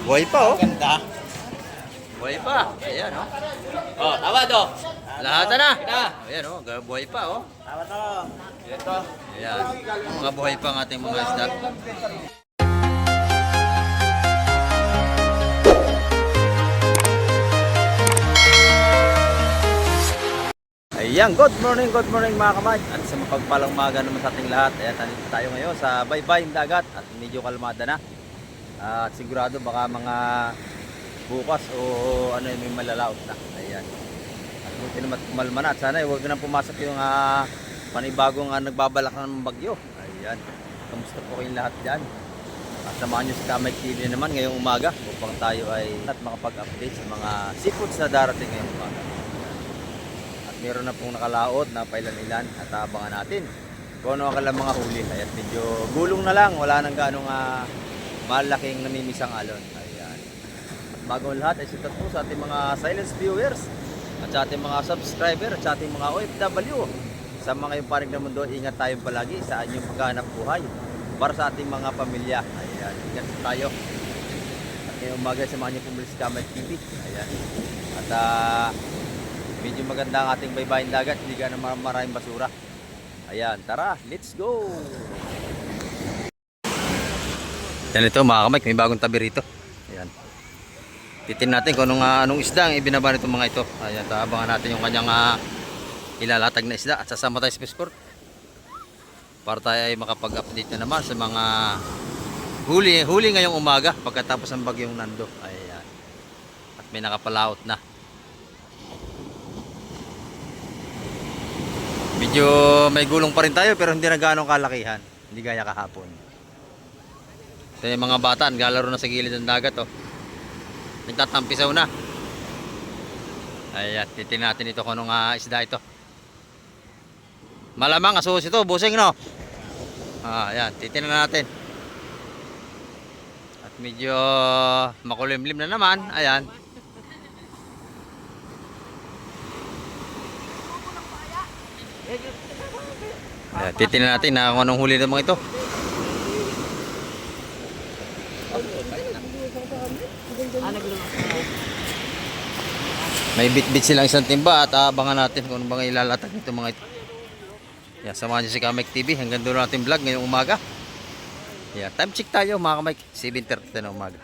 Buhay pa, oh. Ganda. Buhay pa. Ayan, oh. Oh, tama to. Lahat na. Na. Ayan, oh. Buhay pa, oh. Tama to. Ito. Ayan. Mga buhay pa ang ating mga isda. Ayan, good morning mga kamay. At sa mapagpalang umaga naman sa ating lahat. Ayan, nandito tayo ngayon sa baybayin dagat at medyo kalmada na. At sigurado baka mga bukas o ano yung may malalaot na. Ayan. At buti naman kumalma na. At sana huwag na pumasok yung panibagong nagbabalak ng bagyo. Ayan. Kamusta po kayong lahat dyan? At samahan nyo si Kamay TV naman ngayong umaga upang tayo ay makapag-update sa mga seafoods na darating ngayong umaga. Meron na pong nakalaot na pailan-ilan at abangan natin kung ano ang kalang mga huli. Ayan, medyo gulong na lang, wala nang ganong malaking namimisang alon. Ayan. At bago lahat ay sitat po sa ating mga silence viewers at sa ating mga subscriber at sa ating mga OFW. Sa mga yung panig na mundo, ingat tayo palagi sa inyong paghahanap buhay para sa ating mga pamilya. Ayan, ingat tayo. At ngayong umaga, samahan niyo pumuli si Kamay TV. Ayan. At medyo maganda ang ating baybayin dagat, hindi ka na maraming basura. Ayan, tara, let's go! Yan ito mga kamay, may bagong tabi rito. Ayan. Titin natin kung anong isda ang ibinaba nitong mga ito. Ayan, abangan natin yung kanyang ilalatag na isda at sasama tayo sa Sport para tayo ay makapag-update na naman sa mga huli ngayong umaga pagkatapos ng bagyong Nando. Ayan. At may nakapalaot na. Medyo may gulong pa rin tayo pero hindi na gaano kalakihan. Hindi gaya kahapon. Ito yung mga bata, naglalaro na sa gilid ng dagat, oh. Nagtatampisaw na. Ayan, titignan natin ito kung anong isda ito. Malamang asus ito, busing, no? Ayan, titignan natin. At medyo makulimlim na naman. Ayan. Ayan, titignan natin na kung anong huli ng mga ito. May bit-bit silang isang timba at abangan natin kung ano bang ilalatag nito mga ito. Ayan, samahan niyo si Kamay TV. Hanggang doon natin vlog ngayong umaga. Ayan, time check tayo mga Kamay. 7:30 na umaga.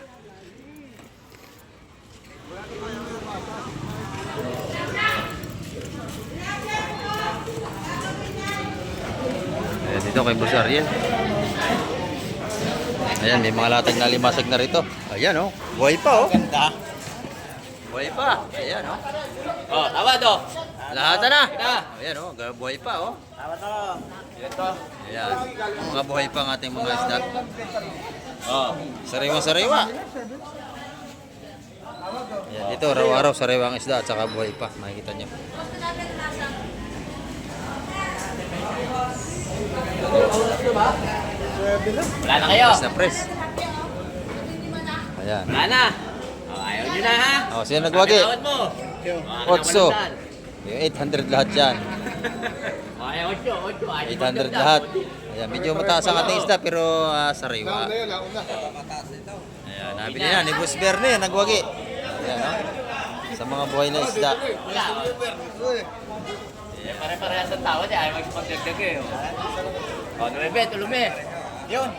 Ayan, dito kay Boss Ariel. Ayan, may mga latag na limasag na rito. Ayan, oh. Buhay pa, oh. Ganda. Buhay pa. Ayan, oh. Oh, tama to. Lahat na. Na. Ayan, oh. Buhay pa, oh. Tama to. Ito. Ayan. Mga buhay pa ang ating mga isda. Oh. Sariwa-sariwa. Ayan, dito, araw-araw sariwa ang isda at saka buhay pa. Makikita nyo. Wala na kayo. Press na press. Ayan. Wala na. Oh, ayaw nyo na ha. Oh, sino nagwagi? Tawad mo. Otso. Yung 800 lahat yan. Oh, ayaw 8. 800 lahat. Ayan, medyo mataas ang ating isda pero sariwa. Ayan, nabili na ni Boss Berne, nagwagi. Ayan, oh. Sa mga buhay na isda. Wala. Pare-parehas ang tawad eh. Ayaw magpagdagdag eh. Oh, tulume. Yun.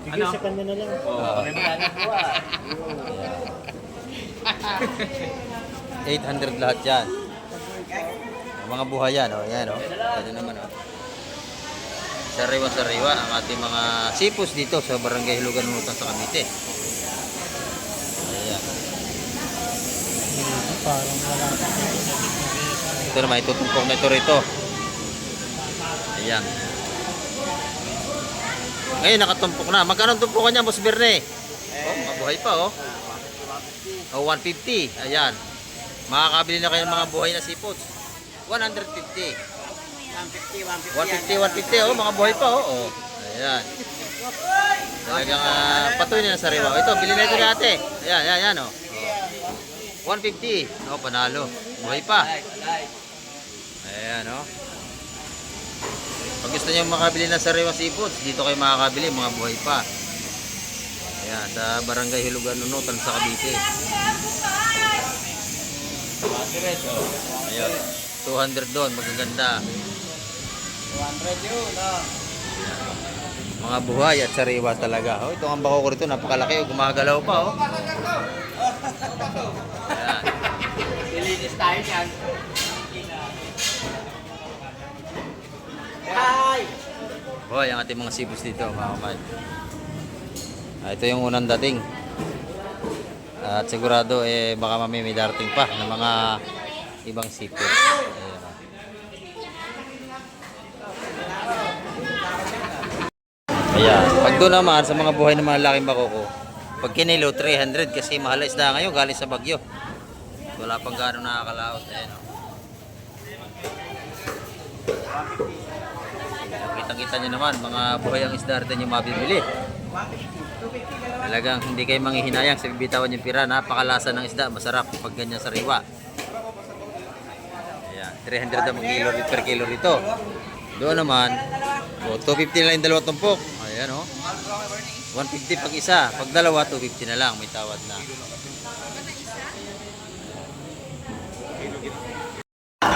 Ano? Sa kanya na lang. Oh, may mga buwan. 800 lahat yan. Ang mga buhay yan, oh. Ayan, oh. Pwede naman, oh. Sariwa-sariwa ang ating mga sipos dito sa Barangay Hilugan Nutan sa Cavite. Ayan. Ito naman, itutumpok na ito rito. Ayan. Ngayon, nakatumpok na. Magkano tumpukan niya, Boss Berne? Oh, mabuhay pa, oh. Oh, 150. Ayan. Makakabili na kayo ng mga buhay na seafoods. 150. 150, oh, mga buhay pa, oh. Oh. Ayan. Talagang patuloy na sa sariwa. Ito, bilhin na ito dati. Ayan, ayan, oh. 150. Oh, panalo. Buhay pa. Ayan, oh. Pag gusto niyo makabili ng sariwang seafoods, dito kayo makakabili, mga buhay pa. Ayan, sa Barangay Hilugan Nunutan sa Cavite. Ayun, 200 doon, magaganda. 200 yun, Mga buhay at sariwa talaga. Oh, ito ang bako ko rito, napakalaki. Oh, gumagalaw pa. Oh. Ayan. Ilinis tayo yan. Hi! Hoy, ang ating mga sibus dito, mga kamay. Ito yung unang dating. At sigurado, baka mamaya may darating pa ng mga ibang sipos. Ayan. Ayan. Pag doon naman, sa mga buhay ng mga laking bako ko, pag kinilo, 300 kasi mahal na isda ngayon galing sa Bagyo. Wala pang gano'ng nakakalaot. Ayan, oh. Kitang-kita nyo naman, mga buhay ang isda rin yung mabibili. Talagang hindi kayo manghihinayang sa bibitawan yung pira. Napakalasa ng isda, masarap pag ganyan sariwa. Ayan, 300 ang kilo per kilo rito. Doon naman, 250 na lang yung dalawang tumpok. Ayan, oh. 150 pag isa, pag dalawa 250 na lang, may tawad na.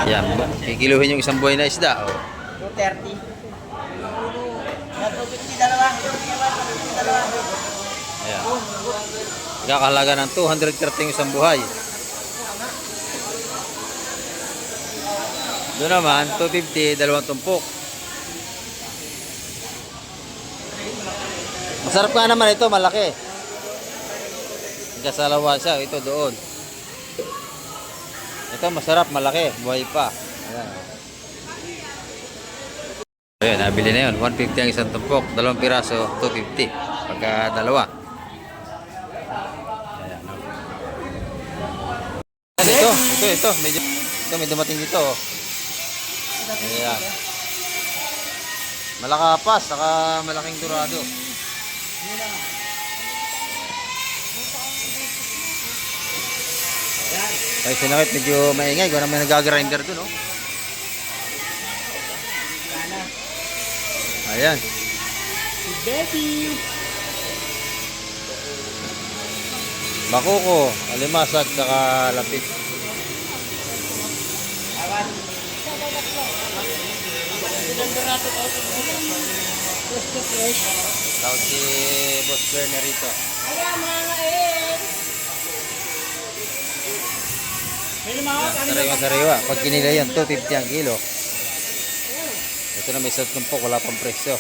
Ayan, kikiluhin yung isang buhay na isda. Oh. 230. 250 dalawa. Ayan. Kakahalaga ng 230 yung isang buhay. Doon naman, 250, dalawang tumpok. Masarap nga naman ito, malaki. Kasalawan siya, ito doon. Ito masarap, malaki, buhay pa. Ayan. Ayan, nabili na yun. 150 ang isang tumpok, dalawang piraso, 250. Pagka dalawa. Ayan. Ito, medyo, may dumating dito. Oh. Ayan. Malakapas, saka malaking dorado. Ay, sinakit, medyo maingay. Kung naman nag-grinder dun, oh. Ayan. Baby! Bakoko, alimasag, saka lapit. Tawag si Boss Berner rito. Sariwa. Pag kinila yan, 250 ang kilo. Ito na may isang tumpok, wala pang presyo.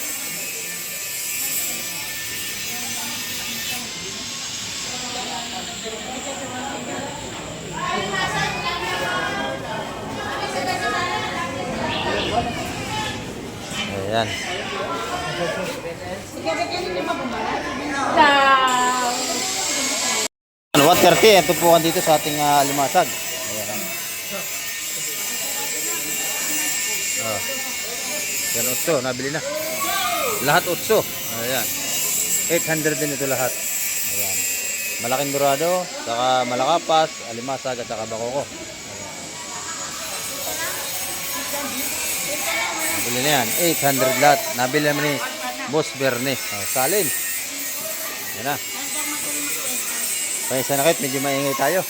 Ayan. Ano, 130 ang tumpukan dito sa ating limasag. Ayan. Oh. Yan 8, nabili na. Lahat 8. Ayan. 800 din ito lahat. Ayan. Malaking dorado, saka malakapas, alimasag at saka bakoko. Nabili na yan. 800 lahat. Nabili naman ni Boss Berne. Oh, salin. Yan na. Kaya sa nakit, medyo maingay tayo.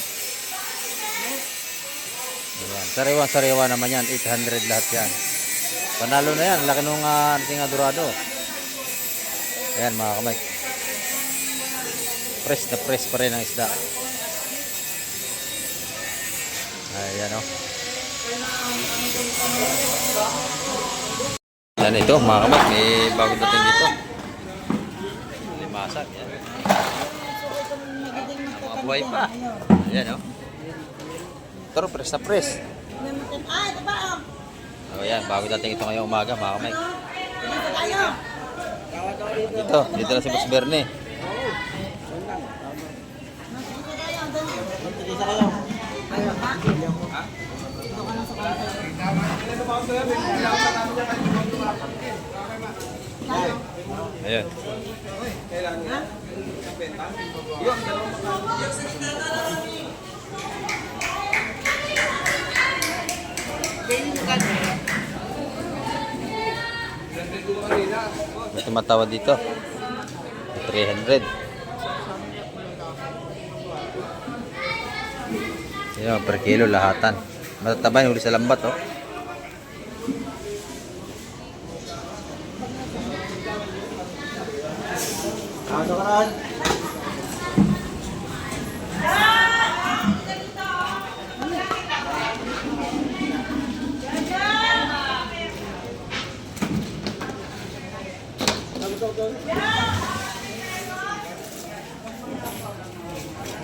Ayan. Sariwa naman yan. 800 lahat yan. Panalo na yan. Laki nung ating dorado. Ayan mga kamay. Press na press pa rin ang isda. Ayan o. Yan ito mga kamay. May bagong dating dito. Limasag. Yan. Mga buhay pa. Ayan o. Pero press na press. O yan. Bagong dating ito ngayong umaga mga kamay. Dito na si Boss Berne. Ayan. May tumatawad dito. 300. Yan, per kilo lahatan. Matataba yung huli sa lambat, oh. Ano ka rin?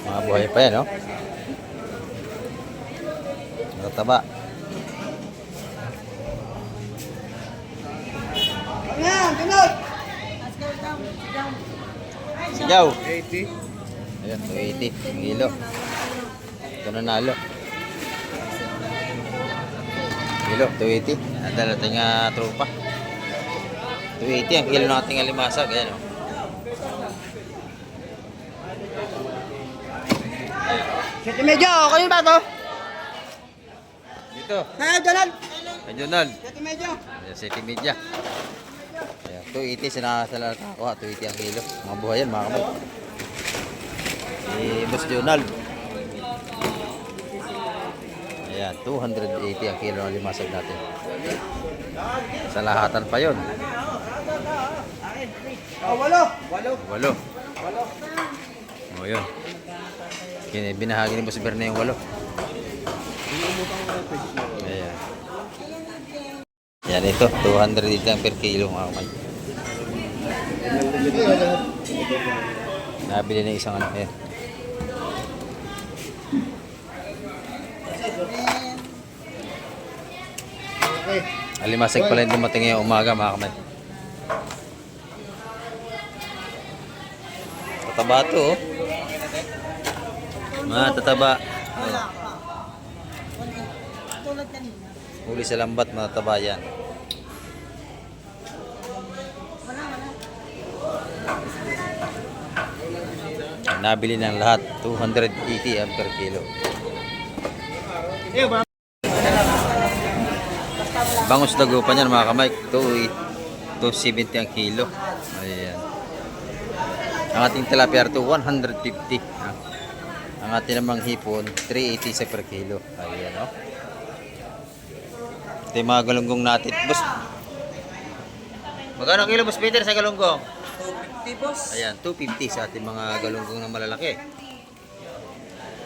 Mga buhay pa yan, oh. Matataba. Ayan, tunod! Sigaw. 80. Ayan, 280 ang kilo. Ito nanalo. Kilo, 280. Ang dalating tropa. 280 ang kilo ng ating alimasag. Ayan, oh. Siyete medyo, okay ba to? Dito. Kaya Donald! Kay Jonald. Siyete medyo. Ayan, City Media. Ayan, 280 sinakasala ako. 280 ang kilo. Mga buhay yan, mga kamay. Si Boss Jonald. Ayan, 280 ang kilo ng limasag natin. Sa lahatan pa yun. Oh, walo! Walo! 8. O yun. Binahagi ni Boss Berna yung 8. Ayan. Yan ito, 200 dito ang per kilo mga kamay. Nabili na isang ano. Ayan. Alimasag pala yung dumating ngayong umaga mga kamay. Tataba ito, oh. Matataba. Huli sa lambat, matataba yan. Nabili ng lahat, 280 ang per kilo. Bangus dagupan yan mga kamay, 270 ang kilo. Ayan. Ang ating tilapia ito, 150. Ang ating namang hipon, 380 sa per kilo. Ayan, oh. Ito yung mga galunggong natin. Boss, magkano kilo, Boss Peter, sa galunggong? 250 boss. Ayan, 250 sa ating mga galunggong na malalaki.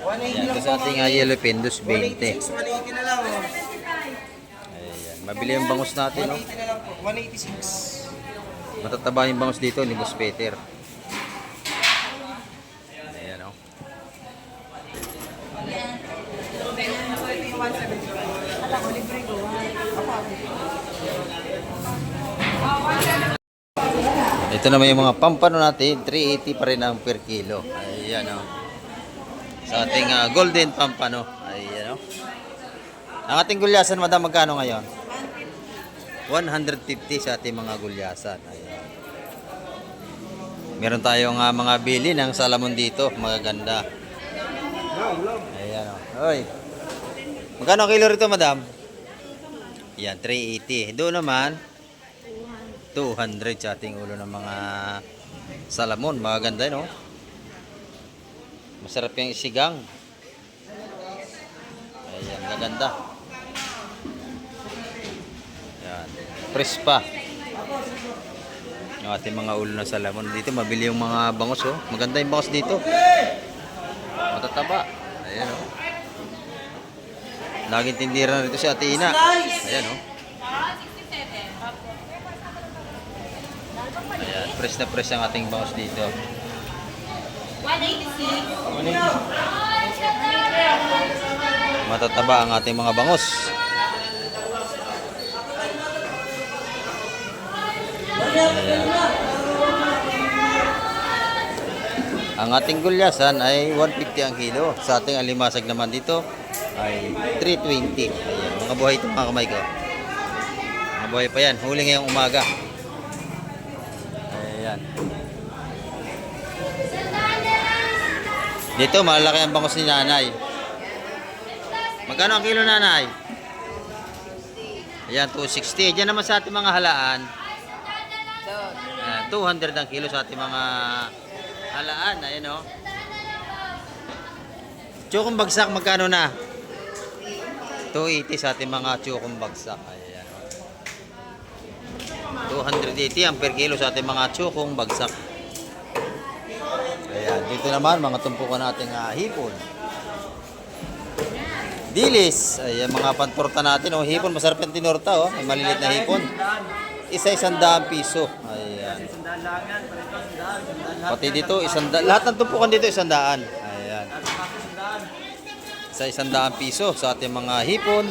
180 Ayan, lang ito sa ating yellow pendus, 20. 180 na lang oh. Ayan, mabili ang bangus natin, no? 180 na lang po. 186. Matataba yung bangus dito ni Boss Peter. Ayan, oh. Ito naman yung mga pampano natin, 380 pa rin ang per kilo. Ayan, oh. Sa ating golden pampano. Ayan, oh. Ang ating gulyasan, madam, magkano ngayon? 150 sa ating mga gulyasan. Ayan. Meron tayong mga bili ng salamon dito, magaganda. Ayan, oh. Oy. Magkano ang kilo rito, madam? Ayan, 380. Doon naman 200 sa ating ulo ng mga salamon. Magaganda, no? Masarap yung isigang. Ayan, gaganda. Ayan, fresh pa. Yung ating mga ulo ng salamon. Dito, mabili yung mga bangus, oh. Maganda yung bangus dito. Matataba. Ayan, oh. Laging tindira rito si Ate Ina. Ayan, oh. Ayan, fresh na fresh ang ating bangus dito. 186. Matataba ang ating mga bangus. Ayan. Ang ating gulyasan ay 150 ang kilo. Sa ating alimasag naman dito ay 320. Ayan, mga buhay ito mga kamay ko. Mga buhay pa yan. Huli ngayong umaga. Ayan. Dito, malaki ang bangus ni nanay. Magkano ang kilo, nanay? Ayan, 260. Diyan naman sa ating mga halaan. Ayan, 200 ang kilo sa ating mga halaan. Ayan, o. Chukong bagsak, magkano na? 280 sa ating mga chukong bagsak. Ayan. 280 ang per kilo sa ating mga chukong bagsak. Ayan. Dito naman, mga tumpukan nating hipon. Dilis. Ayan, mga pantorta natin. Oh, hipon, masarap yung tinorta. Oh. May maliliit na hipon. Isa 100 piso. Ayan. Pati dito, 100. Lahat ng tumpukan dito, 100. Ayan. Sa 100 piso sa ating mga hipon.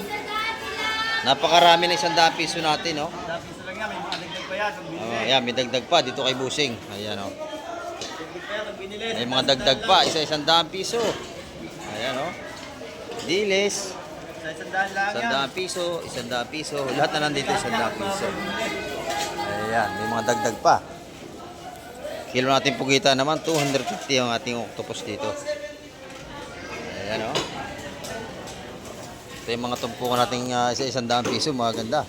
Napakarami ng 100 piso natin, no? 100 piso lang yan, may mga dagdag pa yan. Ayan, may dagdag pa dito kay Busing. Ayan, oh. May mga dagdag pa, isa 100 piso. Ayan, oh. Dilis, Sa 100 lang yan. 100 piso, 100 piso. Lahat na nandito 100 piso. Ayan, may mga dagdag pa. Kilo natin pugita naman, 250 ang ating octopus dito. Ayan, oh. Ito yung mga tumpukan nating isa 100 piso, mga ganda.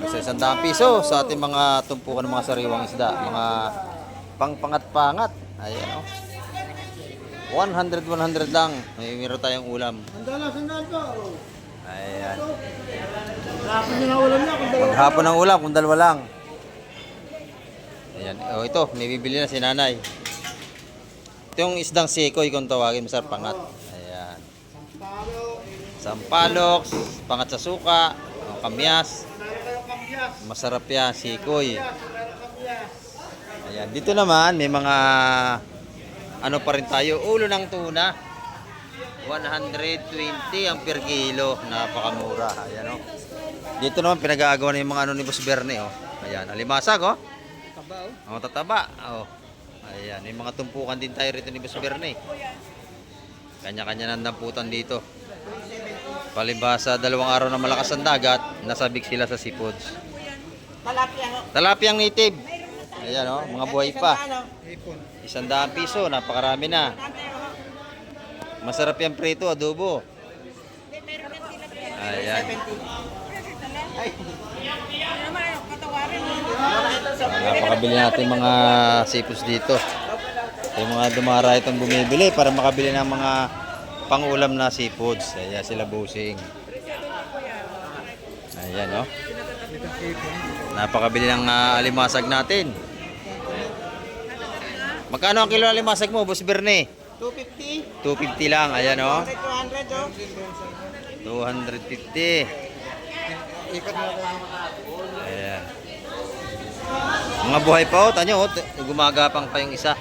Isa 100 piso sa ating mga tumpukan ng mga sariwang isda, mga pangpangat-pangat. Ayan, oh. 100 lang. May meron tayong ulam. Ayan. Maghapon ng ulam kung dalawa lang. Ayan. Oh, ito, may bibili na si nanay. Ito yung isdang sekoy kung tawagin, masarap pangat. Ayan. Sampalok, pangat sa suka, kamyas. Masarap yan, sekoy. Ayan. Dito naman, may mga ano pa rin tayo, ulo ng tuna. 120 ang per kilo, napakamura. Ayan, oh. Dito naman pinag-aagawa na yung mga ano ni Boss Berne, oh. Ayan, alimasag, oh. Taba, oh. Oh, tataba. Oh. Ayan, may mga tumpukan din tayo rito ni Boss Berne. Kanya-kanya ng damputan dito. Palibasa, 2 araw na malakas ang dagat, nasabik sila sa seafoods. Talapyang native. Ayan, oh, mga buhay pa. Hipon. 100 piso, napakarami na. Masarap yung prito, adobo. Ayan. Napakabili natin mga seafoods dito. Yung mga dumara itong bumibili para makabili ng mga pangulam na seafoods. Ayan sila Busing. Ayan, no? Napakabili ng alimasag natin. Magkano ang kilo ng alimasag mo, Boss Berne? 250. 250 lang, ayan, no? 200, oh. 250. Ikot mo lang. Ayan. Mga buhay pa, oh. Tanyo, oh. Gumagapang pa yung isa.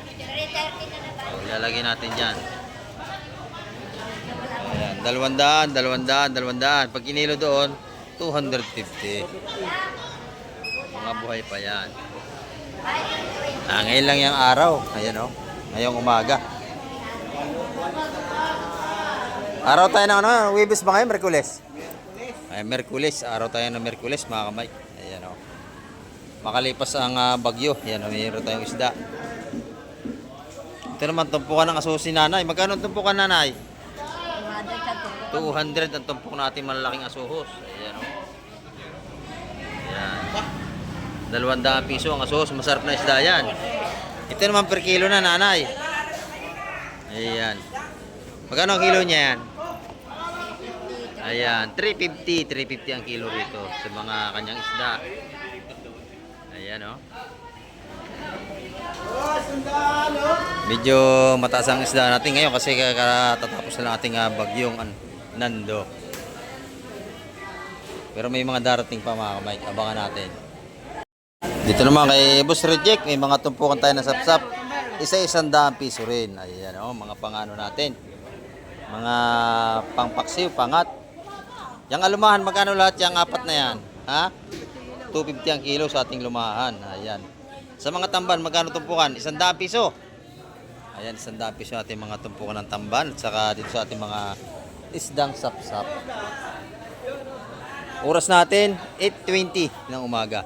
Oh, lalagyan natin dyan. Ayan. 200, 200, 200. Pag kinilo doon, 250. Mga buhay pa yan. Ngayon lang yung araw. Ayan, oh. Ngayong umaga. Araw tayo ng ano? Webes ba ngayon? Merkules? Ay, Merkules. Araw tayo ng Merkules, mga kamay. Ayan, oh. Makalipas ang bagyo. Ayan, oh. Mayroon tayong isda. Ito naman, tumpukan ng aso si nanay. Magkano ang tumpukan, nanay? 200 ang tumpok natin malalaking asuhos. Ayan, oh. Ayan. 200 piso ang asuhos. Masarap na isda yan. Ito naman per kilo na, nanay. Ayan. Magkano ang kilo niya yan? Ayan, 350 ang kilo rito sa mga kanyang isda. Ayan, oh. Medyo mataas ang isda natin ngayon kasi katatapos na lang ating bagyong Nando. Pero may mga darating pa, mga kamay. Abangan natin. Dito naman kay Boss Reject, may mga tumpukan tayo na sapsap. Isa 100 piso rin. Ayan, oh, mga pangano natin. Mga pangpaksiw, pangat. Yang alumahan, magkano lahat yung apat na yan? Ha? 250 ang kilo sa ating lumahan. Ayan. Sa mga tamban, magkano tumpukan? 100 piso. Ayan, 100 piso ating mga tumpukan ng tamban. At saka dito sa ating mga isdang sapsap. Oras natin, 8:20 ng umaga.